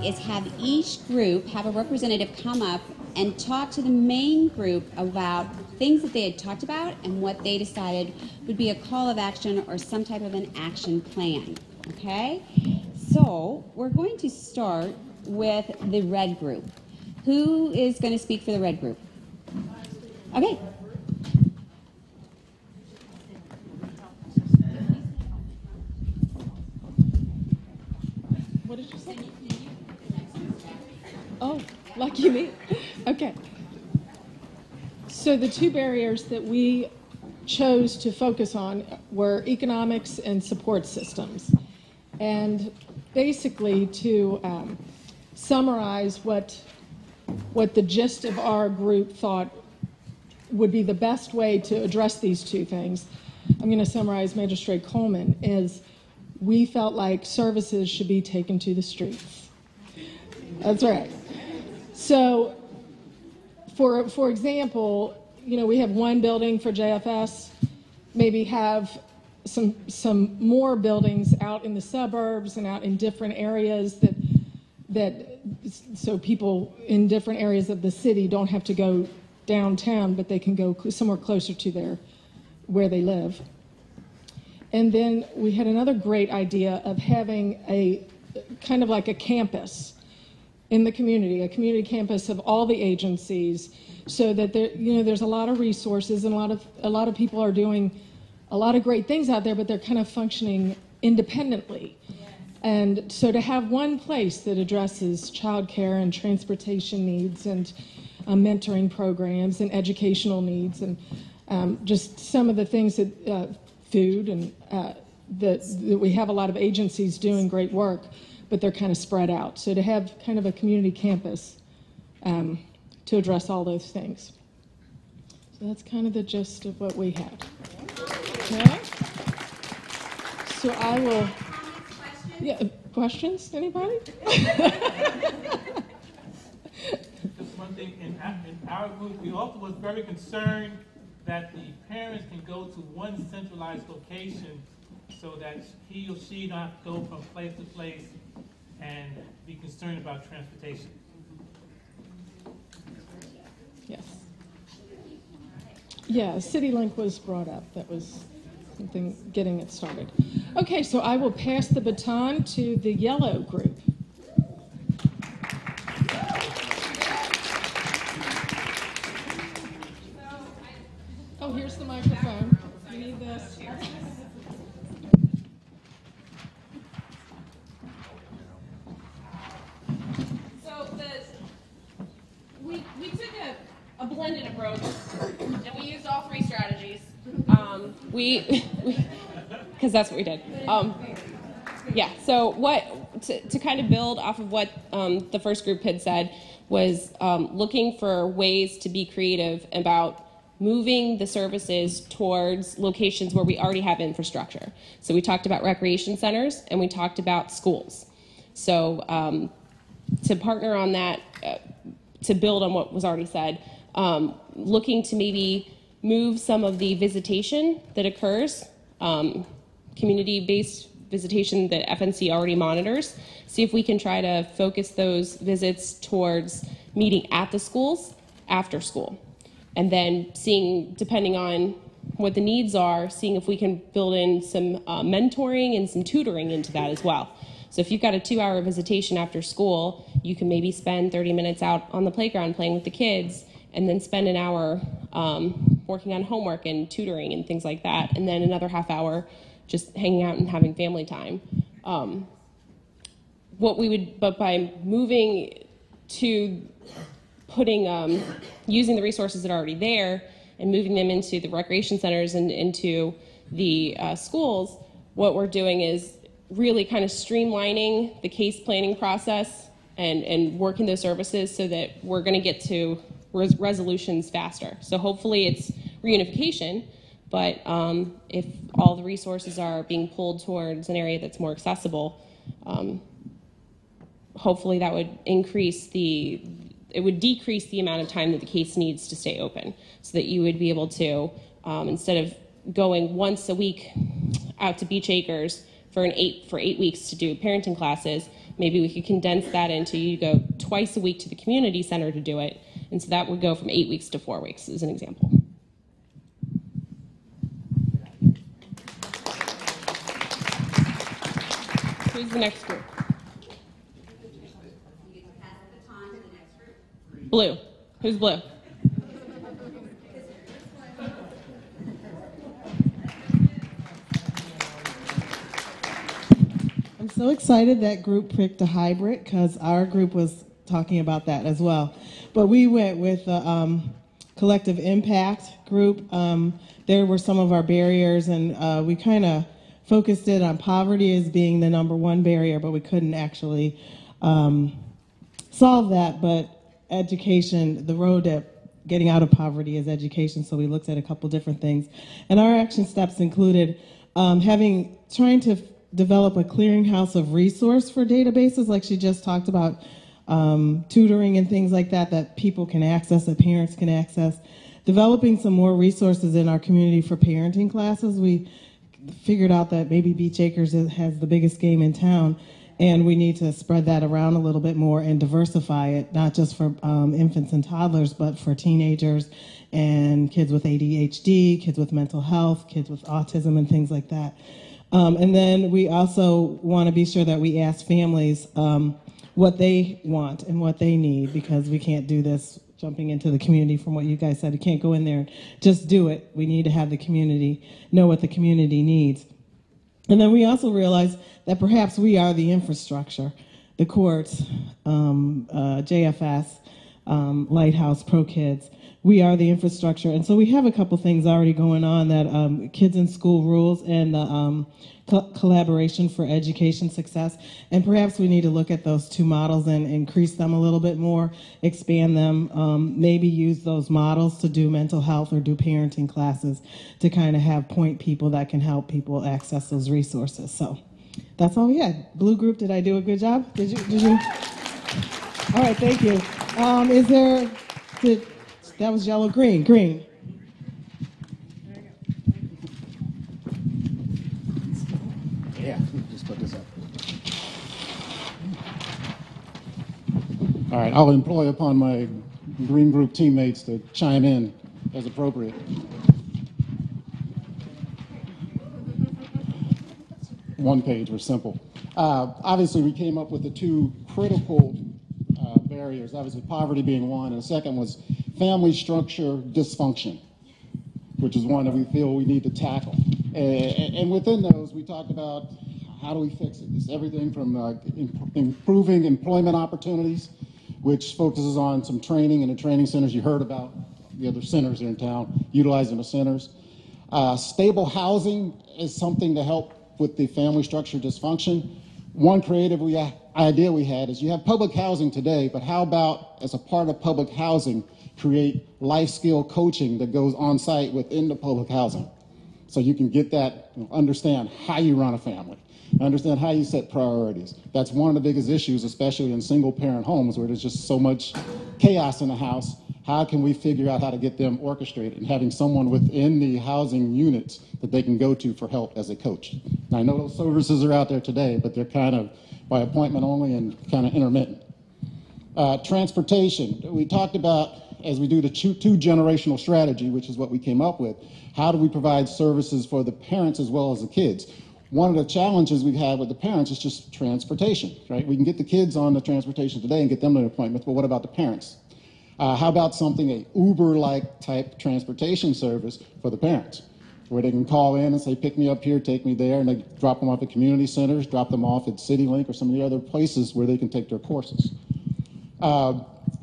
is have each group have a representative come up and talk to the main group about things that they had talked about and what they decided would be a call of action or some type of an action plan. Okay? So we're going to start with the red group. Who is going to speak for the red group? Okay. What did you say? Oh, lucky me. Okay. So the two barriers that we chose to focus on were economics and support systems. And basically to summarize what the gist of our group thought would be the best way to address these two things, I'm going to summarize Magistrate Coleman, is we felt like services should be taken to the streets. That's right. So, for example, we have one building for JFS, maybe have some more buildings out in the suburbs and out in different areas so people in different areas of the city don't have to go downtown, but they can go somewhere closer to where they live. And then we had another great idea of having a kind of like a campus in the community, a community campus of all the agencies, so that there's a lot of resources and a lot of people are doing a lot of great things out there, but they're kind of functioning independently. And so to have one place that addresses childcare and transportation needs and mentoring programs and educational needs and just some of the things that food and that we have a lot of agencies doing great work, but they're kind of spread out. So to have kind of a community campus to address all those things. So that's kind of the gist of what we had. Okay. So I will. Yeah, questions? Anybody? Just one thing, in our group, we also was very concerned that the parents can go to one centralized location so that he or she don't have to go from place to place and be concerned about transportation. Yes. Yeah, CityLink was brought up. That was something getting it started. Okay, so I will pass the baton to the yellow group. Oh, here's the microphone. You need this. So we took a blended approach, and we used all three strategies. Because that's what we did. Yeah. So to kind of build off of what the first group had said was looking for ways to be creative about moving the services towards locations where we already have infrastructure. So we talked about recreation centers and we talked about schools. So to partner on that, to build on what was already said, looking to maybe move some of the visitation that occurs, community-based visitation that FNC already monitors, see if we can try to focus those visits towards meeting at the schools after school. And then seeing, depending on what the needs are, seeing if we can build in some mentoring and some tutoring into that as well. So if you've got a 2-hour visitation after school, you can maybe spend 30 minutes out on the playground playing with the kids, and then spend an hour working on homework and tutoring and things like that, and then another half hour just hanging out and having family time. But by moving to putting, using the resources that are already there and moving them into the recreation centers and into the schools, what we're doing is really kind of streamlining the case planning process and working those services so that we're going to get to resolutions faster. So hopefully it's reunification, but if all the resources are being pulled towards an area that's more accessible, hopefully that would it would decrease the amount of time that the case needs to stay open, so that you would be able to, instead of going once a week out to Beach Acres for 8 weeks to do parenting classes, maybe we could condense that into you go twice a week to the community center to do it. And so that would go from 8 weeks to 4 weeks, as an example. Who's the next group? Blue. Who's blue? I'm so excited that group picked a hybrid because our group was talking about that as well. But we went with the collective impact group. There were some of our barriers, and we kind of focused it on poverty as being the #1 barrier, but we couldn't actually solve that. But education, the road to getting out of poverty is education, so we looked at a couple different things. And our action steps included trying to develop a clearinghouse of resource for databases, like she just talked about, tutoring and things like that, that people can access, that parents can access. Developing some more resources in our community for parenting classes. We figured out that maybe Beach Acres has the biggest game in town, and we need to spread that around a little bit more and diversify it, not just for infants and toddlers, but for teenagers and kids with ADHD, kids with mental health, kids with autism, and things like that. And then we also want to be sure that we ask families what they want and what they need, because we can't do this jumping into the community from what you guys said. You can't go in there and just do it. We need to have the community know what the community needs. And then we also realized that perhaps we are the infrastructure, the courts, JFS, Lighthouse, ProKids. We are the infrastructure. And so we have a couple things already going on, that Kids in School rules and the collaboration for education success. And perhaps we need to look at those two models and increase them a little bit more, expand them, maybe use those models to do mental health or do parenting classes to kind of have point people that can help people access those resources. So that's all we had. Blue group, did I do a good job? Did you? All right, thank you. That was yellow, green. Yeah, just put this up. All right, I'll employ upon my green group teammates to chime in as appropriate. One page, we're simple. Obviously, we came up with the two critical barriers, obviously poverty being one, and the second was family structure dysfunction, which is one that we feel we need to tackle. And within those, we talked about how do we fix it. It's everything from improving employment opportunities, which focuses on some training in the training centers. You heard about the other centers here in town, utilizing the centers. Stable housing is something to help with the family structure dysfunction. One creative idea we had is you have public housing today, but how about as a part of public housing, create life skill coaching that goes on site within the public housing. So you can get that, understand how you run a family, understand how you set priorities. That's one of the biggest issues, especially in single parent homes where there's just so much chaos in the house. How can we figure out how to get them orchestrated, and having someone within the housing units that they can go to for help as a coach. And I know those services are out there today, but they're kind of by appointment only and kind of intermittent. Transportation, we talked about, as we do the two-generational strategy, which is what we came up with, how do we provide services for the parents as well as the kids? One of the challenges we've had with the parents is just transportation, right? We can get the kids on the transportation today and get them to appointments, but what about the parents? How about something, a Uber-like type transportation service for the parents, where they can call in and say, pick me up here, take me there, and they drop them off at community centers, drop them off at CityLink or some of the other places where they can take their courses.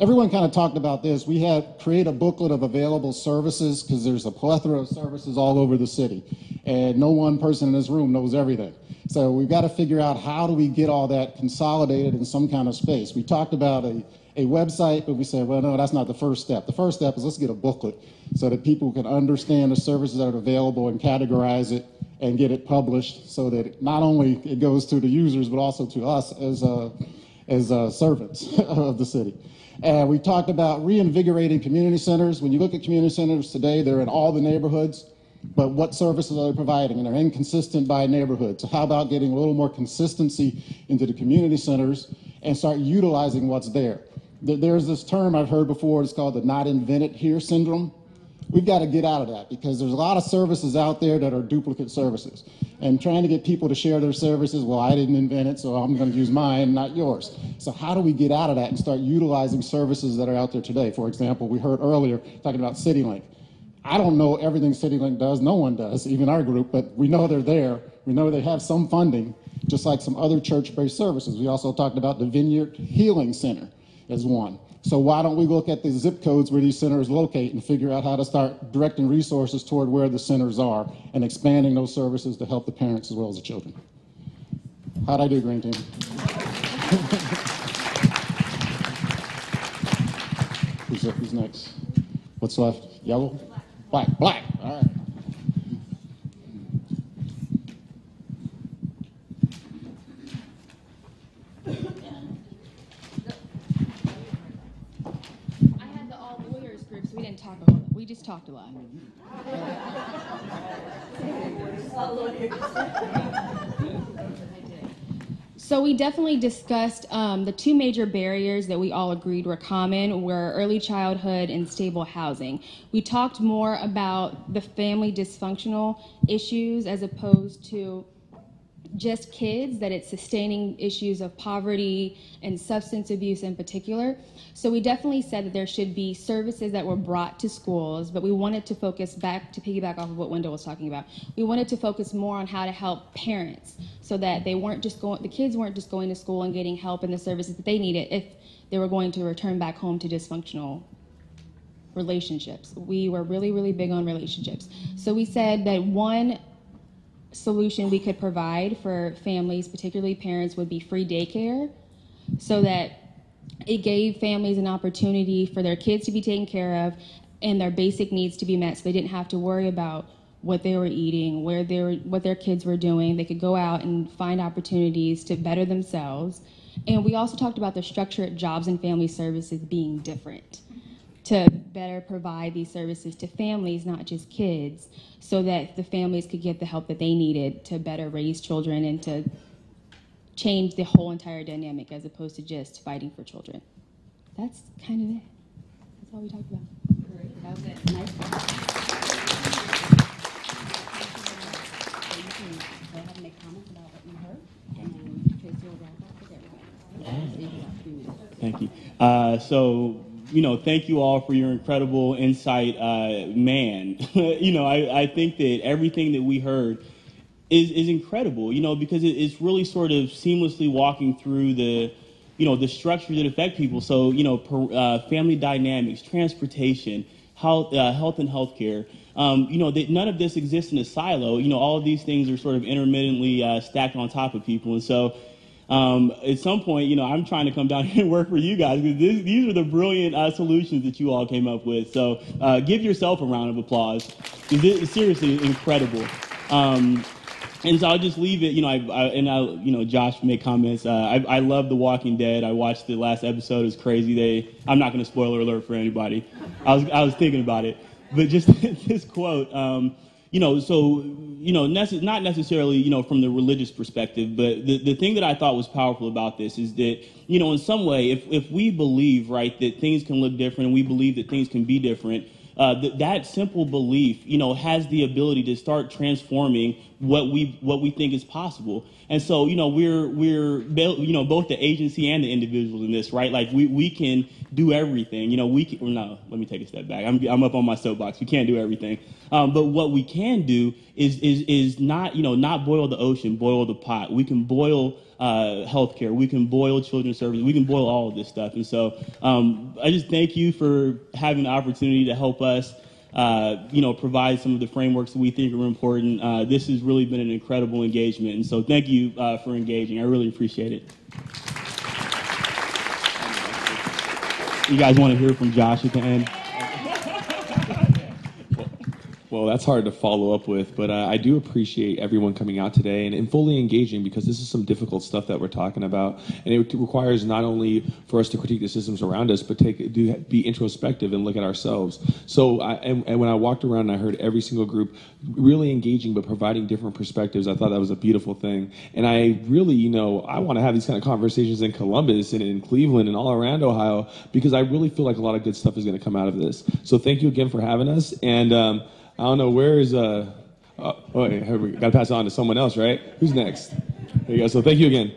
Everyone kind of talked about this. We had create a booklet of available services because there's a plethora of services all over the city, and no one person in this room knows everything. So we've got to figure out how do we get all that consolidated in some kind of space. We talked about a website, but we said, well, no, that's not the first step. The first step is let's get a booklet so that people can understand the services that are available and categorize it and get it published so that not only it goes to the users, but also to us as servants of the city. And we talked about reinvigorating community centers. When you look at community centers today, they're in all the neighborhoods. but what services are they providing? And they're inconsistent by neighborhood. So how about getting a little more consistency into the community centers and start utilizing what's there? There's this term I've heard before, it's called the not invented here syndrome. We've got to get out of that because there's a lot of services out there that are duplicate services. And trying to get people to share their services, well, I didn't invent it, so I'm going to use mine, not yours. So how do we get out of that and start utilizing services that are out there today? For example, we heard earlier talking about CityLink. I don't know everything CityLink does. No one does, even our group, but we know they're there. We know they have some funding, just like some other church-based services. We also talked about the Vineyard Healing Center as one. So why don't we look at the zip codes where these centers locate and figure out how to start directing resources toward where the centers are and expanding those services to help the parents as well as the children. How'd I do, Green Team? Who's next? What's left? Yellow? Black. Black. All right. We didn't talk a lot. We just talked a lot. So we definitely discussed the two major barriers that we all agreed were common were early childhood and stable housing. We talked more about the family dysfunctional issues as opposed to just kids, that it's sustaining issues of poverty and substance abuse in particular. So we definitely said that there should be services that were brought to schools, but we wanted to focus back, to piggyback off of what Wendell was talking about, we wanted to focus more on how to help parents so that they weren't just going, the kids weren't just going to school and getting help and the services that they needed if they were going to return back home to dysfunctional relationships. We were really, really big on relationships. So we said that one solution we could provide for families, particularly parents, would be free daycare, so that it gave families an opportunity for their kids to be taken care of and their basic needs to be met, so they didn't have to worry about what they were eating, what their kids were doing. They could go out and find opportunities to better themselves. And we also talked about the structured jobs and family services being different, to better provide these services to families, not just kids, so that the families could get the help that they needed to better raise children and to change the whole entire dynamic as opposed to just fighting for children. That's kind of it. That's all we talked about. Great. That was it. Nice. So you can go ahead and make comments about what you heard, and then Tracy will wrap up with everything. Thank you. Thank you all for your incredible insight. I think that everything that we heard is incredible, because it's really sort of seamlessly walking through the structures that affect people. So, family dynamics, transportation, health and healthcare. That none of this exists in a silo. All of these things are sort of intermittently stacked on top of people. And so, at some point, I'm trying to come down here and work for you guys because these are the brilliant solutions that you all came up with. So give yourself a round of applause. It's seriously incredible. And so I'll just leave it. Josh made comments. I love The Walking Dead. I watched the last episode. It's crazy. I'm not going to spoiler alert for anybody. I was thinking about it, but just this quote. Not necessarily, from the religious perspective, but the thing that I thought was powerful about this is that, in some way, if we believe, right, that things can look different and we believe that things can be different, that simple belief, has the ability to start transforming what we think is possible. And so, we're both the agency and the individuals in this, right? Like we can do everything. Let me take a step back. I'm up on my soapbox. We can't do everything. But what we can do is not boil the ocean, boil the pot. We can boil healthcare. We can boil children's services. We can boil all of this stuff. And so I just thank you for having the opportunity to help us, provide some of the frameworks that we think are important. This has really been an incredible engagement. And so thank you for engaging. I really appreciate it. You guys want to hear from Josh at the end? Well, that's hard to follow up with, but I do appreciate everyone coming out today and fully engaging, because this is some difficult stuff that we're talking about, and it requires not only for us to critique the systems around us, but be introspective and look at ourselves. So, and when I walked around and I heard every single group really engaging but providing different perspectives, I thought that was a beautiful thing. And I really, I want to have these kind of conversations in Columbus and in Cleveland and all around Ohio, because I really feel like a lot of good stuff is going to come out of this. So thank you again for having us. And I don't know, where is, we got to pass it on to someone else, right? Who's next? There you go. So thank you again.